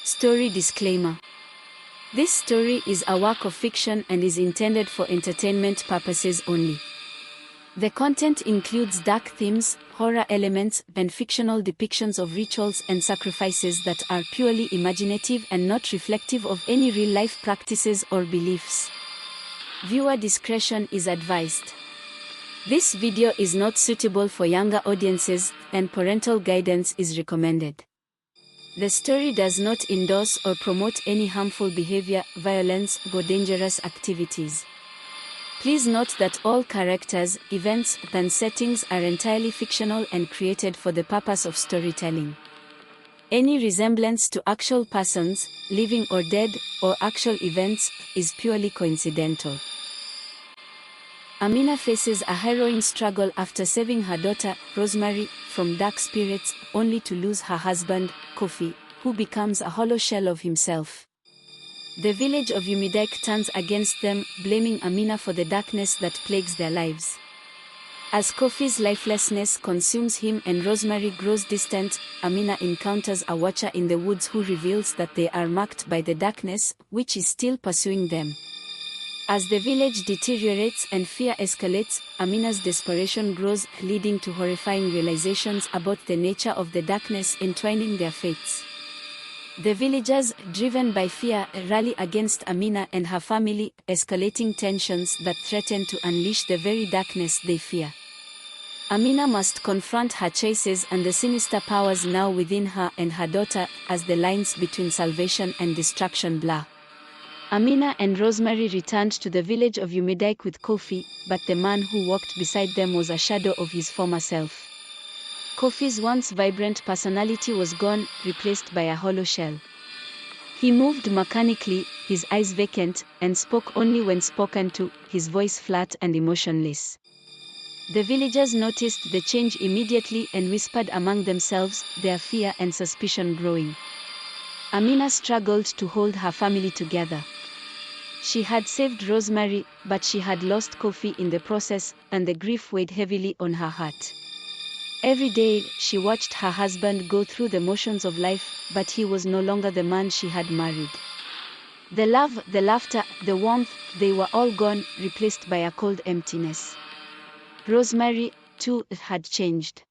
Story disclaimer. This story is a work of fiction and is intended for entertainment purposes only. The content includes dark themes, horror elements, and fictional depictions of rituals and sacrifices that are purely imaginative and not reflective of any real-life practices or beliefs. Viewer discretion is advised. This video is not suitable for younger audiences, and parental guidance is recommended. The story does not endorse or promote any harmful behavior, violence, or dangerous activities. Please note that all characters, events, and settings are entirely fictional and created for the purpose of storytelling. Any resemblance to actual persons, living or dead, or actual events, is purely coincidental. Amina faces a harrowing struggle after saving her daughter, Rosemary, from dark spirits, only to lose her husband, Kofi, who becomes a hollow shell of himself. The village of Umudike turns against them, blaming Amina for the darkness that plagues their lives. As Kofi's lifelessness consumes him and Rosemary grows distant, Amina encounters a watcher in the woods who reveals that they are marked by the darkness, which is still pursuing them. As the village deteriorates and fear escalates, Amina's desperation grows, leading to horrifying realizations about the nature of the darkness entwining their fates. The villagers, driven by fear, rally against Amina and her family, escalating tensions that threaten to unleash the very darkness they fear. Amina must confront her choices and the sinister powers now within her and her daughter, as the lines between salvation and destruction blur. Amina and Rosemary returned to the village of Umudike with Kofi, but the man who walked beside them was a shadow of his former self. Kofi's once vibrant personality was gone, replaced by a hollow shell. He moved mechanically, his eyes vacant, and spoke only when spoken to, his voice flat and emotionless. The villagers noticed the change immediately and whispered among themselves, their fear and suspicion growing. Amina struggled to hold her family together. She had saved Rosemary, but she had lost Kofi in the process, and the grief weighed heavily on her heart. Every day, she watched her husband go through the motions of life, but he was no longer the man she had married. The love, the laughter, the warmth, they were all gone, replaced by a cold emptiness. Rosemary, too, had changed.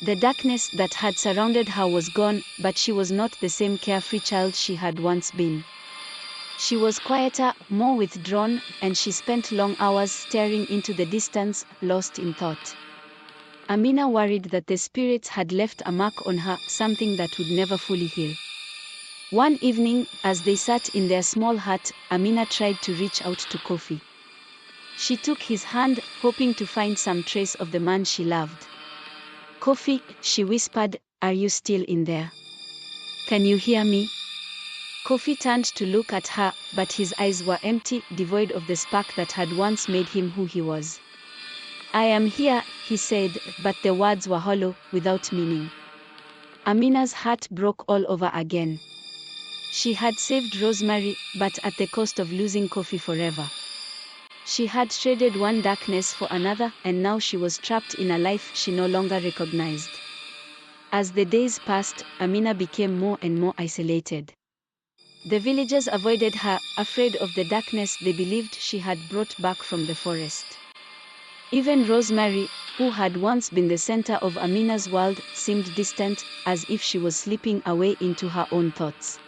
The darkness that had surrounded her was gone, but she was not the same carefree child she had once been. She was quieter, more withdrawn, and she spent long hours staring into the distance, lost in thought. Amina worried that the spirits had left a mark on her, something that would never fully heal. One evening, as they sat in their small hut, Amina tried to reach out to Kofi. She took his hand, hoping to find some trace of the man she loved. "Kofi," she whispered, "are you still in there? Can you hear me?" Kofi turned to look at her, but his eyes were empty, devoid of the spark that had once made him who he was. "I am here," he said, but the words were hollow, without meaning. Amina's heart broke all over again. She had saved Rosemary, but at the cost of losing Kofi forever. She had traded one darkness for another, and now she was trapped in a life she no longer recognized. As the days passed, Amina became more and more isolated. The villagers avoided her, afraid of the darkness they believed she had brought back from the forest. Even Rosemary, who had once been the center of Amina's world, seemed distant, as if she was slipping away into her own thoughts.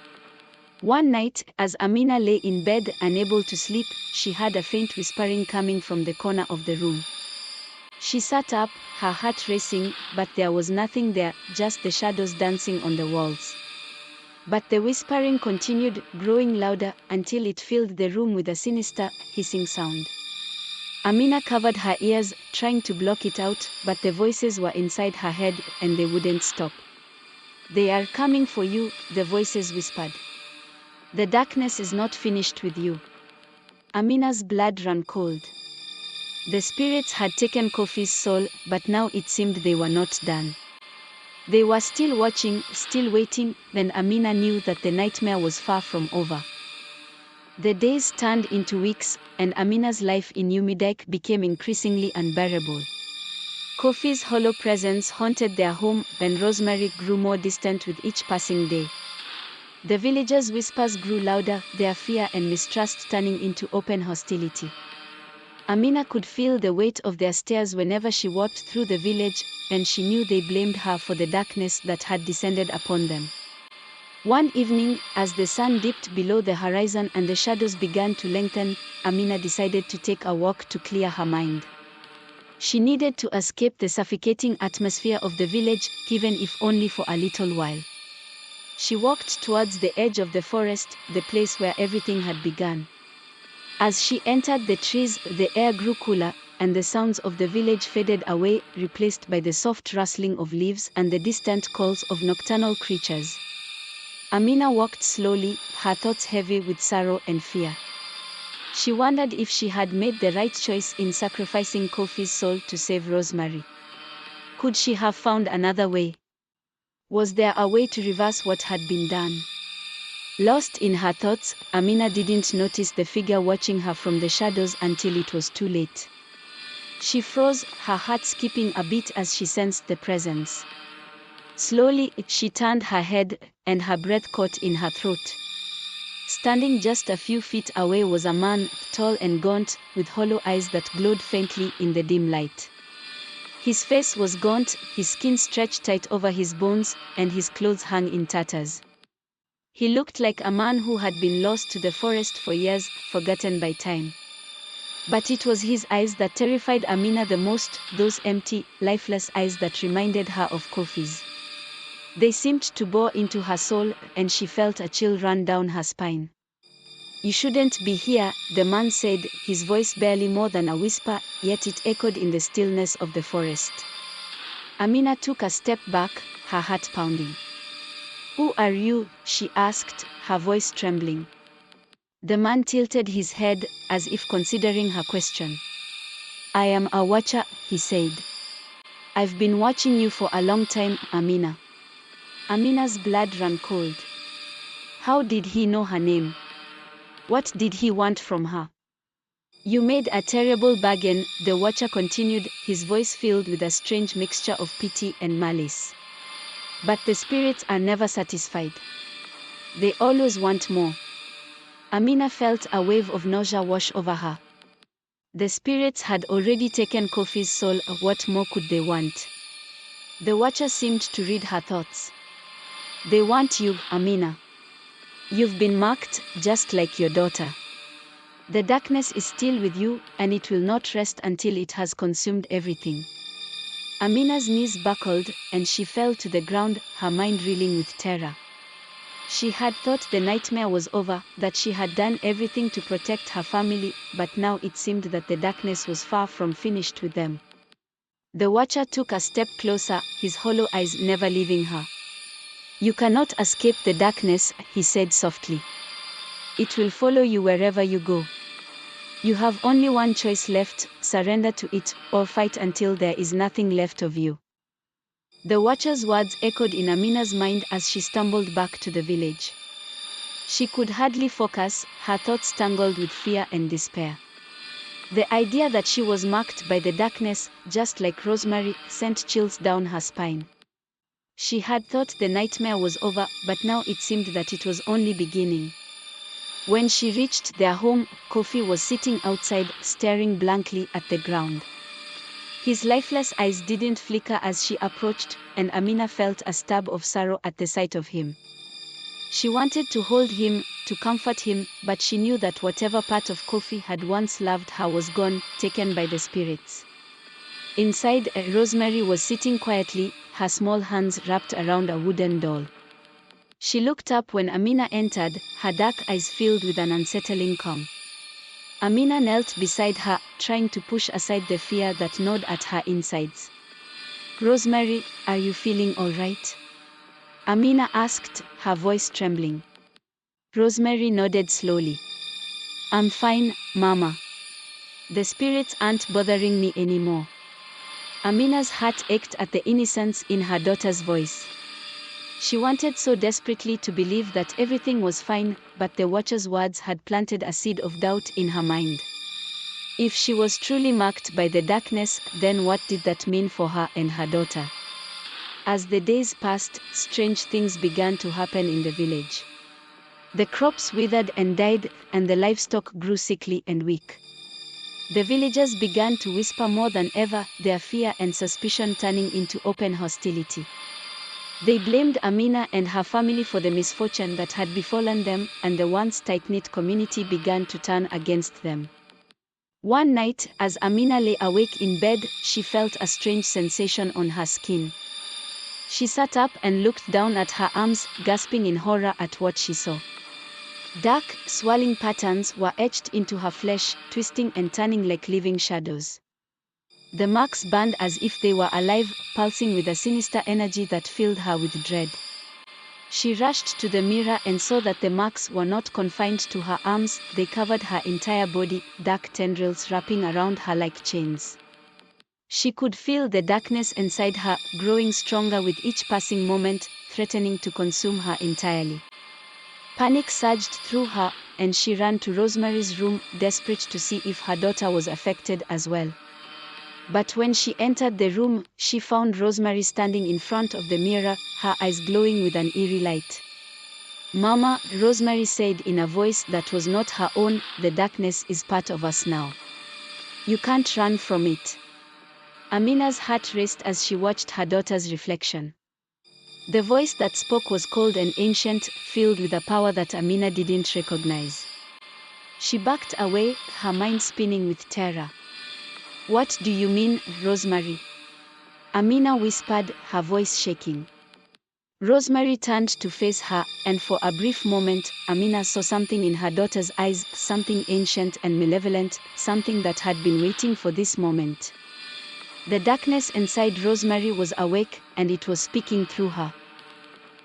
One night, as Amina lay in bed unable to sleep, she heard a faint whispering coming from the corner of the room. She sat up, her heart racing, but there was nothing there, just the shadows dancing on the walls. But the whispering continued, growing louder, until it filled the room with a sinister, hissing sound. Amina covered her ears, trying to block it out, but the voices were inside her head, and they wouldn't stop. "They are coming for you," the voices whispered. "The darkness is not finished with you." Amina's blood ran cold. The spirits had taken Kofi's soul, but now it seemed they were not done. They were still watching, still waiting, then Amina knew that the nightmare was far from over. The days turned into weeks, and Amina's life in Umudike became increasingly unbearable. Kofi's hollow presence haunted their home, and Rosemary grew more distant with each passing day. The villagers' whispers grew louder, their fear and mistrust turning into open hostility. Amina could feel the weight of their stares whenever she walked through the village, and she knew they blamed her for the darkness that had descended upon them. One evening, as the sun dipped below the horizon and the shadows began to lengthen, Amina decided to take a walk to clear her mind. She needed to escape the suffocating atmosphere of the village, even if only for a little while. She walked towards the edge of the forest, the place where everything had begun. As she entered the trees, the air grew cooler, and the sounds of the village faded away, replaced by the soft rustling of leaves and the distant calls of nocturnal creatures. Amina walked slowly, her thoughts heavy with sorrow and fear. She wondered if she had made the right choice in sacrificing Kofi's soul to save Rosemary. Could she have found another way? Was there a way to reverse what had been done? Lost in her thoughts, Amina didn't notice the figure watching her from the shadows until it was too late. She froze, her heart skipping a beat as she sensed the presence. Slowly, she turned her head, and her breath caught in her throat. Standing just a few feet away was a man, tall and gaunt, with hollow eyes that glowed faintly in the dim light. His face was gaunt, his skin stretched tight over his bones, and his clothes hung in tatters. He looked like a man who had been lost to the forest for years, forgotten by time. But it was his eyes that terrified Amina the most, those empty, lifeless eyes that reminded her of Kofi's. They seemed to bore into her soul, and she felt a chill run down her spine. "You shouldn't be here," the man said, his voice barely more than a whisper, yet it echoed in the stillness of the forest. Amina took a step back, her heart pounding. "Who are you?" she asked, her voice trembling. The man tilted his head, as if considering her question. "I am a watcher," he said. "I've been watching you for a long time, Amina." Amina's blood ran cold. How did he know her name? What did he want from her? "You made a terrible bargain," the watcher continued, his voice filled with a strange mixture of pity and malice. "But the spirits are never satisfied. They always want more." Amina felt a wave of nausea wash over her. The spirits had already taken Kofi's soul, what more could they want? The watcher seemed to read her thoughts. "They want you, Amina. You've been marked, just like your daughter. The darkness is still with you, and it will not rest until it has consumed everything." Amina's knees buckled, and she fell to the ground, her mind reeling with terror. She had thought the nightmare was over, that she had done everything to protect her family, but now it seemed that the darkness was far from finished with them. The watcher took a step closer, his hollow eyes never leaving her. "You cannot escape the darkness," he said softly. "It will follow you wherever you go. You have only one choice left: surrender to it, or fight until there is nothing left of you." The watcher's words echoed in Amina's mind as she stumbled back to the village. She could hardly focus, her thoughts tangled with fear and despair. The idea that she was marked by the darkness, just like Rosemary, sent chills down her spine. She had thought the nightmare was over, but now it seemed that it was only beginning. When she reached their home, Kofi was sitting outside, staring blankly at the ground. His lifeless eyes didn't flicker as she approached, and Amina felt a stab of sorrow at the sight of him. She wanted to hold him, to comfort him, but she knew that whatever part of Kofi had once loved her was gone, taken by the spirits. Inside, Rosemary was sitting quietly, her small hands wrapped around a wooden doll. She looked up when Amina entered, her dark eyes filled with an unsettling calm. Amina knelt beside her, trying to push aside the fear that gnawed at her insides. "Rosemary, are you feeling all right?" Amina asked, her voice trembling. Rosemary nodded slowly. "I'm fine, Mama. The spirits aren't bothering me anymore." Amina's heart ached at the innocence in her daughter's voice. She wanted so desperately to believe that everything was fine, but the watcher's words had planted a seed of doubt in her mind. If she was truly marked by the darkness, then what did that mean for her and her daughter? As the days passed, strange things began to happen in the village. The crops withered and died, and the livestock grew sickly and weak. The villagers began to whisper more than ever, their fear and suspicion turning into open hostility. They blamed Amina and her family for the misfortune that had befallen them, and the once tight-knit community began to turn against them. One night, as Amina lay awake in bed, she felt a strange sensation on her skin. She sat up and looked down at her arms, gasping in horror at what she saw. Dark, swirling patterns were etched into her flesh, twisting and turning like living shadows. The marks burned as if they were alive, pulsing with a sinister energy that filled her with dread. She rushed to the mirror and saw that the marks were not confined to her arms, they covered her entire body, dark tendrils wrapping around her like chains. She could feel the darkness inside her, growing stronger with each passing moment, threatening to consume her entirely. Panic surged through her, and she ran to Rosemary's room, desperate to see if her daughter was affected as well. But when she entered the room, she found Rosemary standing in front of the mirror, her eyes glowing with an eerie light. "Mama," Rosemary said in a voice that was not her own, "the darkness is part of us now. You can't run from it." Amina's heart raced as she watched her daughter's reflection. The voice that spoke was cold and ancient, filled with a power that Amina didn't recognize. She backed away, her mind spinning with terror. "What do you mean, Rosemary?" Amina whispered, her voice shaking. Rosemary turned to face her, and for a brief moment, Amina saw something in her daughter's eyes, something ancient and malevolent, something that had been waiting for this moment. The darkness inside Rosemary was awake, and it was speaking through her.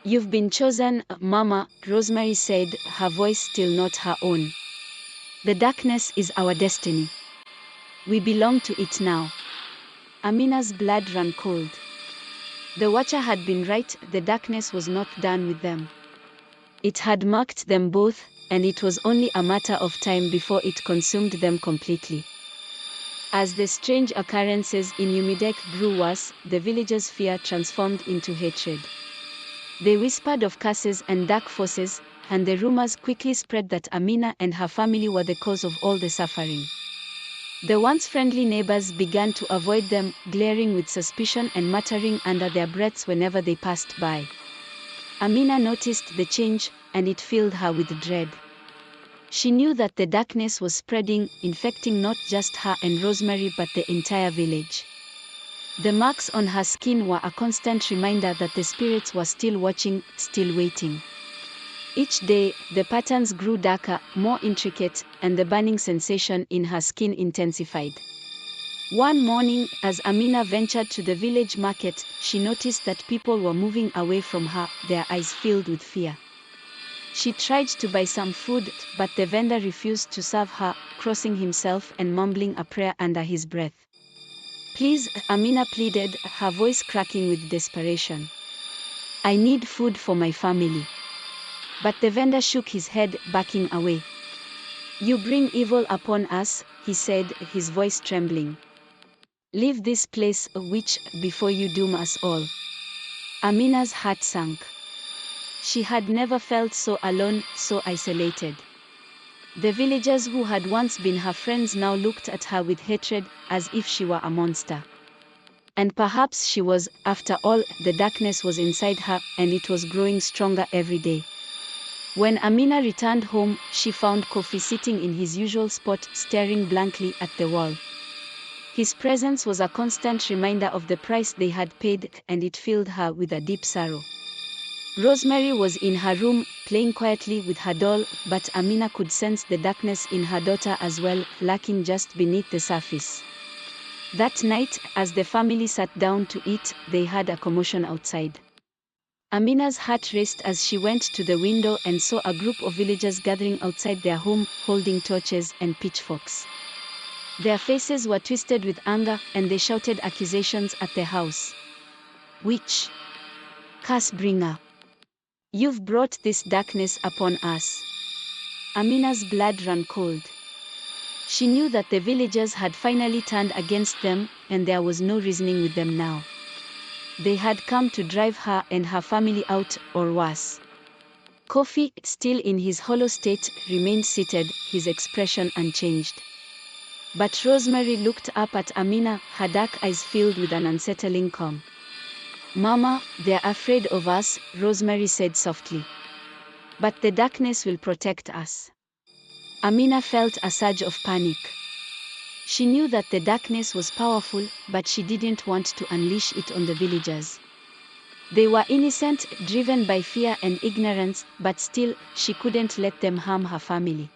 "You've been chosen, Mama," Rosemary said, her voice still not her own. "The darkness is our destiny. We belong to it now." Amina's blood ran cold. The Watcher had been right, the darkness was not done with them. It had marked them both, and it was only a matter of time before it consumed them completely. As the strange occurrences in Umudike grew worse, the villagers' fear transformed into hatred. They whispered of curses and dark forces, and the rumors quickly spread that Amina and her family were the cause of all the suffering. The once friendly neighbors began to avoid them, glaring with suspicion and muttering under their breaths whenever they passed by. Amina noticed the change, and it filled her with dread. She knew that the darkness was spreading, infecting not just her and Rosemary but the entire village. The marks on her skin were a constant reminder that the spirits were still watching, still waiting. Each day, the patterns grew darker, more intricate, and the burning sensation in her skin intensified. One morning, as Amina ventured to the village market, she noticed that people were moving away from her, their eyes filled with fear. She tried to buy some food, but the vendor refused to serve her, crossing himself and mumbling a prayer under his breath. "Please," Amina pleaded, her voice cracking with desperation. "I need food for my family." But the vendor shook his head, backing away. "You bring evil upon us," he said, his voice trembling. "Leave this place, witch, before you doom us all." Amina's heart sank. She had never felt so alone, so isolated. The villagers who had once been her friends now looked at her with hatred, as if she were a monster. And perhaps she was, after all, the darkness was inside her, and it was growing stronger every day. When Amina returned home, she found Kofi sitting in his usual spot, staring blankly at the wall. His presence was a constant reminder of the price they had paid, and it filled her with a deep sorrow. Rosemary was in her room, playing quietly with her doll, but Amina could sense the darkness in her daughter as well, lurking just beneath the surface. That night, as the family sat down to eat, they heard a commotion outside. Amina's heart raced as she went to the window and saw a group of villagers gathering outside their home, holding torches and pitchforks. Their faces were twisted with anger, and they shouted accusations at the house. "Witch! Curse bringer! You've brought this darkness upon us." Amina's blood ran cold. She knew that the villagers had finally turned against them, and there was no reasoning with them now. They had come to drive her and her family out, or worse. Kofi, still in his hollow state, remained seated, his expression unchanged. But Rosemary looked up at Amina, her dark eyes filled with an unsettling calm. "Mama, they're afraid of us," Rosemary said softly. "But the darkness will protect us." Amina felt a surge of panic. She knew that the darkness was powerful, but she didn't want to unleash it on the villagers. They were innocent, driven by fear and ignorance, but still, she couldn't let them harm her family.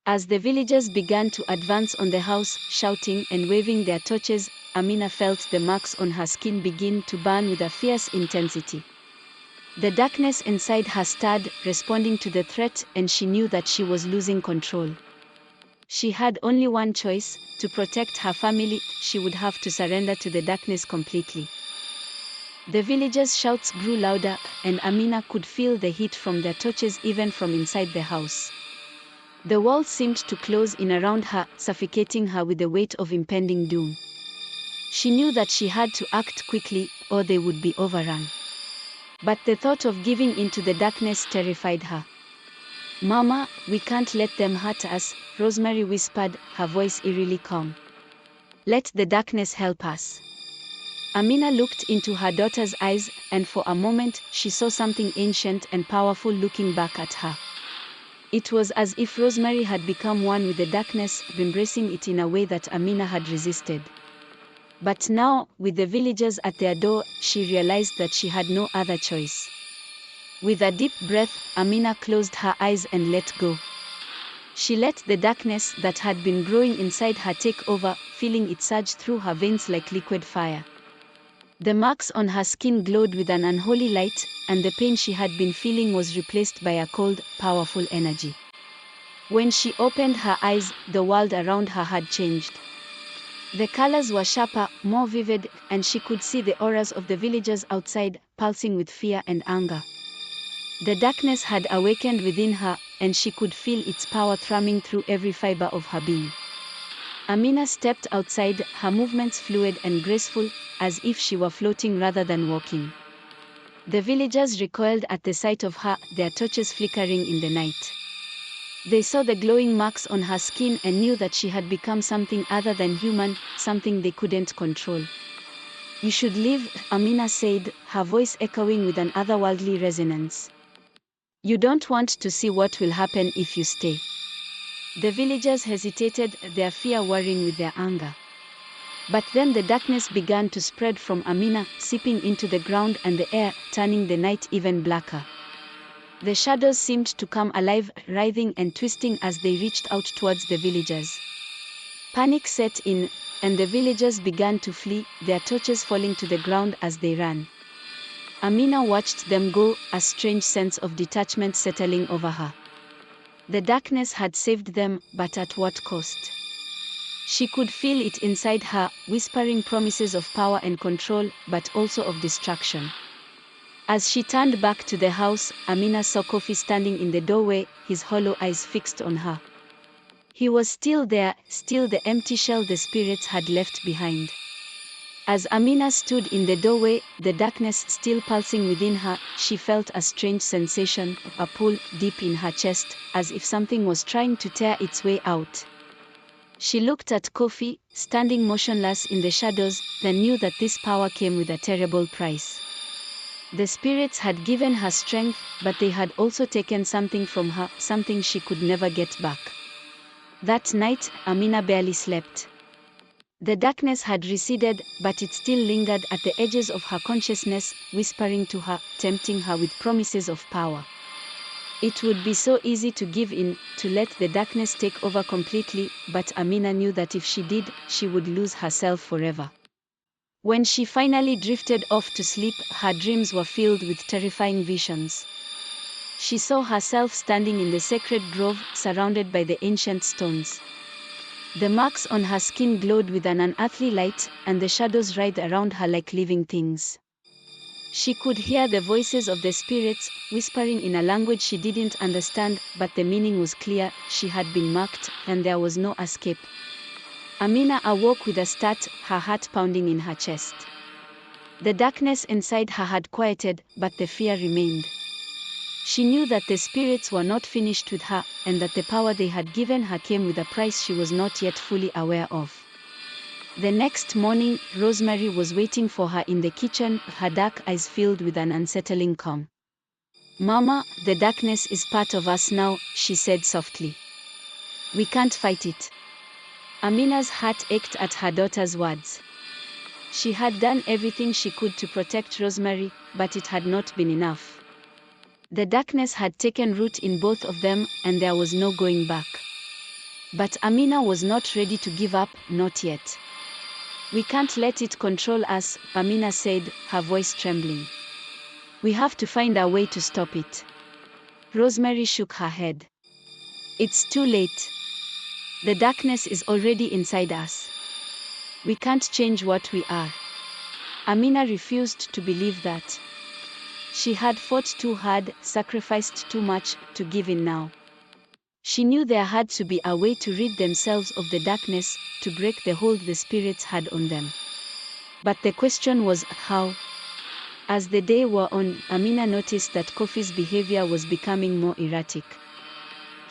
As the villagers began to advance on the house, shouting and waving their torches, Amina felt the marks on her skin begin to burn with a fierce intensity. The darkness inside her stirred, responding to the threat, and she knew that she was losing control. She had only one choice: to protect her family. She would have to surrender to the darkness completely. The villagers' shouts grew louder, and Amina could feel the heat from their torches even from inside the house. The walls seemed to close in around her, suffocating her with the weight of impending doom. She knew that she had to act quickly, or they would be overrun. But the thought of giving in to the darkness terrified her. "Mama, we can't let them hurt us," Rosemary whispered, her voice eerily calm. "Let the darkness help us." Amina looked into her daughter's eyes, and for a moment, she saw something ancient and powerful looking back at her. It was as if Rosemary had become one with the darkness, embracing it in a way that Amina had resisted. But now, with the villagers at their door, she realized that she had no other choice. With a deep breath, Amina closed her eyes and let go. She let the darkness that had been growing inside her take over, feeling it surge through her veins like liquid fire. The marks on her skin glowed with an unholy light, and the pain she had been feeling was replaced by a cold, powerful energy. When she opened her eyes, the world around her had changed. The colors were sharper, more vivid, and she could see the auras of the villagers outside, pulsing with fear and anger. The darkness had awakened within her, and she could feel its power thrumming through every fiber of her being. Amina stepped outside, her movements fluid and graceful, as if she were floating rather than walking. The villagers recoiled at the sight of her, their torches flickering in the night. They saw the glowing marks on her skin and knew that she had become something other than human, something they couldn't control. "You should leave," Amina said, her voice echoing with an otherworldly resonance. "You don't want to see what will happen if you stay." The villagers hesitated, their fear warring with their anger. But then the darkness began to spread from Amina, seeping into the ground and the air, turning the night even blacker. The shadows seemed to come alive, writhing and twisting as they reached out towards the villagers. Panic set in, and the villagers began to flee, their torches falling to the ground as they ran. Amina watched them go, a strange sense of detachment settling over her. The darkness had saved them, but at what cost? She could feel it inside her, whispering promises of power and control, but also of destruction. As she turned back to the house, Amina saw Kofi standing in the doorway, his hollow eyes fixed on her. He was still there, still the empty shell the spirits had left behind. As Amina stood in the doorway, the darkness still pulsing within her, she felt a strange sensation, a pull deep in her chest, as if something was trying to tear its way out. She looked at Kofi, standing motionless in the shadows, then knew that this power came with a terrible price. The spirits had given her strength, but they had also taken something from her, something she could never get back. That night, Amina barely slept. The darkness had receded, but it still lingered at the edges of her consciousness, whispering to her, tempting her with promises of power. It would be so easy to give in, to let the darkness take over completely, but Amina knew that if she did, she would lose herself forever. When she finally drifted off to sleep, her dreams were filled with terrifying visions. She saw herself standing in the sacred grove, surrounded by the ancient stones. The marks on her skin glowed with an unearthly light, and the shadows writhed around her like living things. She could hear the voices of the spirits, whispering in a language she didn't understand, but the meaning was clear: she had been marked, and there was no escape. Amina awoke with a start, her heart pounding in her chest. The darkness inside her had quieted, but the fear remained. She knew that the spirits were not finished with her, and that the power they had given her came with a price she was not yet fully aware of. The next morning, Rosemary was waiting for her in the kitchen, her dark eyes filled with an unsettling calm. "Mama, the darkness is part of us now," she said softly. "We can't fight it." Amina's heart ached at her daughter's words. She had done everything she could to protect Rosemary, but it had not been enough. The darkness had taken root in both of them, and there was no going back. But Amina was not ready to give up, not yet. "We can't let it control us," Amina said, her voice trembling. "We have to find a way to stop it." Rosemary shook her head. "It's too late. The darkness is already inside us. We can't change what we are." Amina refused to believe that. She had fought too hard, sacrificed too much, to give in now. She knew there had to be a way to rid themselves of the darkness, to break the hold the spirits had on them. But the question was, how? As the day wore on, Amina noticed that Kofi's behavior was becoming more erratic.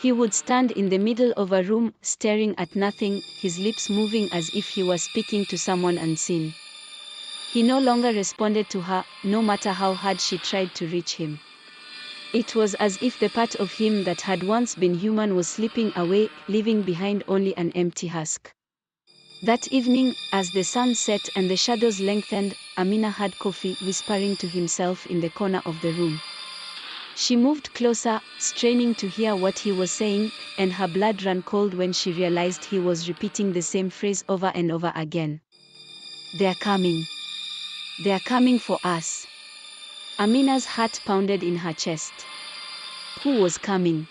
He would stand in the middle of a room, staring at nothing, his lips moving as if he was speaking to someone unseen. He no longer responded to her, no matter how hard she tried to reach him. It was as if the part of him that had once been human was slipping away, leaving behind only an empty husk. That evening, as the sun set and the shadows lengthened, Amina heard Kofi whispering to himself in the corner of the room. She moved closer, straining to hear what he was saying, and her blood ran cold when she realized he was repeating the same phrase over and over again. "They're coming. They're coming for us." Amina's heart pounded in her chest. Who was coming?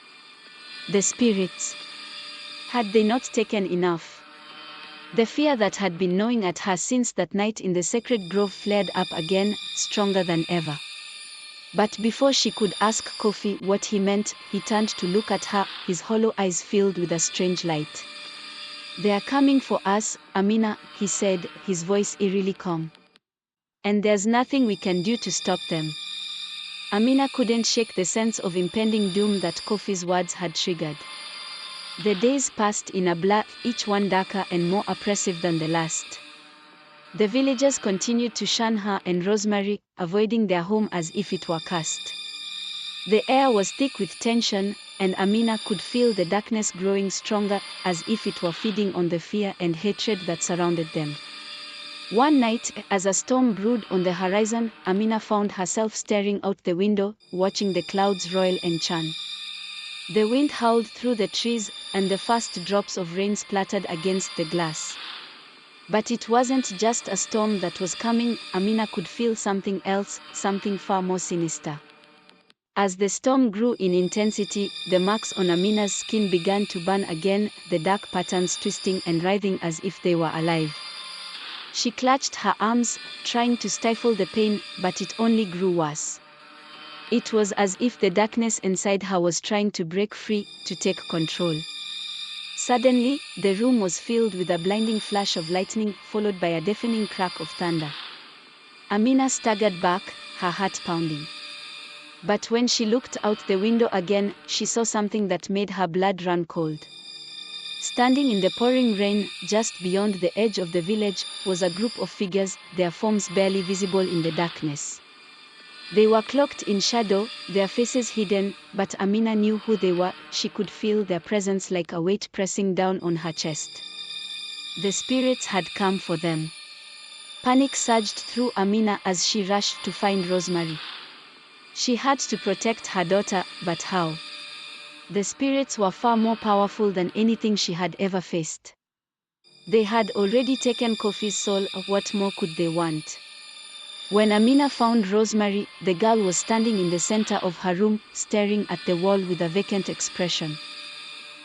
The spirits. Had they not taken enough? The fear that had been gnawing at her since that night in the sacred grove flared up again, stronger than ever. But before she could ask Kofi what he meant, he turned to look at her, his hollow eyes filled with a strange light. "They are coming for us, Amina," he said, his voice eerily calm. "And there's nothing we can do to stop them." Amina couldn't shake the sense of impending doom that Kofi's words had triggered. The days passed in a blur, each one darker and more oppressive than the last. The villagers continued to shun her and Rosemary, avoiding their home as if it were cursed. The air was thick with tension, and Amina could feel the darkness growing stronger, as if it were feeding on the fear and hatred that surrounded them. One night, as a storm brewed on the horizon, Amina found herself staring out the window, watching the clouds roil and churn. The wind howled through the trees, and the first drops of rain splattered against the glass. But it wasn't just a storm that was coming, Amina could feel something else, something far more sinister. As the storm grew in intensity, the marks on Amina's skin began to burn again, the dark patterns twisting and writhing as if they were alive. She clutched her arms, trying to stifle the pain, but it only grew worse. It was as if the darkness inside her was trying to break free, to take control. Suddenly, the room was filled with a blinding flash of lightning, followed by a deafening crack of thunder. Amina staggered back, her heart pounding. But when she looked out the window again, she saw something that made her blood run cold. Standing in the pouring rain, just beyond the edge of the village, was a group of figures, their forms barely visible in the darkness. They were cloaked in shadow, their faces hidden, but Amina knew who they were. She could feel their presence like a weight pressing down on her chest. The spirits had come for them. Panic surged through Amina as she rushed to find Rosemary. She had to protect her daughter, but how? The spirits were far more powerful than anything she had ever faced. They had already taken Kofi's soul, what more could they want? When Amina found Rosemary, the girl was standing in the center of her room, staring at the wall with a vacant expression.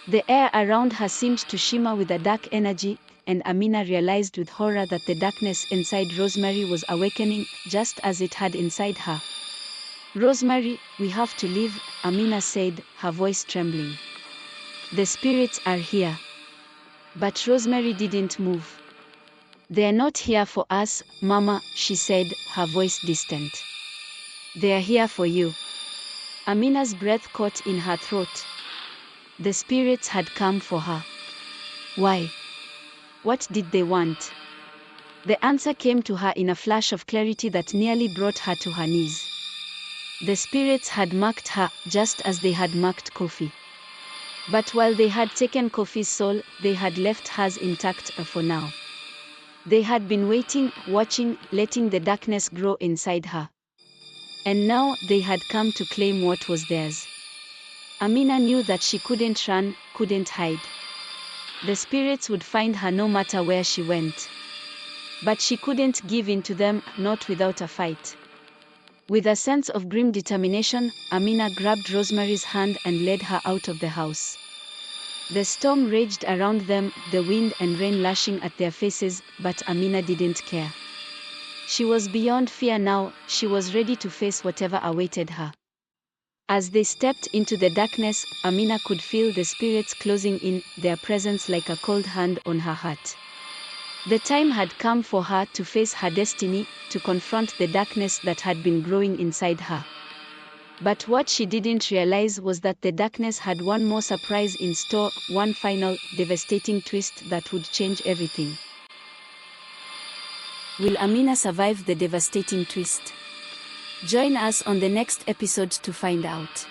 The air around her seemed to shimmer with a dark energy, and Amina realized with horror that the darkness inside Rosemary was awakening, just as it had inside her. "Rosemary, we have to leave," Amina said, her voice trembling. "The spirits are here." But Rosemary didn't move. "They're not here for us, Mama," she said, her voice distant. "They're here for you." Amina's breath caught in her throat. The spirits had come for her. Why? What did they want? The answer came to her in a flash of clarity that nearly brought her to her knees. The spirits had marked her, just as they had marked Kofi. But while they had taken Kofi's soul, they had left hers intact for now. They had been waiting, watching, letting the darkness grow inside her. And now they had come to claim what was theirs. Amina knew that she couldn't run, couldn't hide. The spirits would find her no matter where she went. But she couldn't give in to them, not without a fight. With a sense of grim determination, Amina grabbed Rosemary's hand and led her out of the house. The storm raged around them, the wind and rain lashing at their faces, but Amina didn't care. She was beyond fear now, she was ready to face whatever awaited her. As they stepped into the darkness, Amina could feel the spirits closing in, their presence like a cold hand on her heart. The time had come for her to face her destiny, to confront the darkness that had been growing inside her. But what she didn't realize was that the darkness had one more surprise in store, one final, devastating twist that would change everything. Will Amina survive the devastating twist? Join us on the next episode to find out.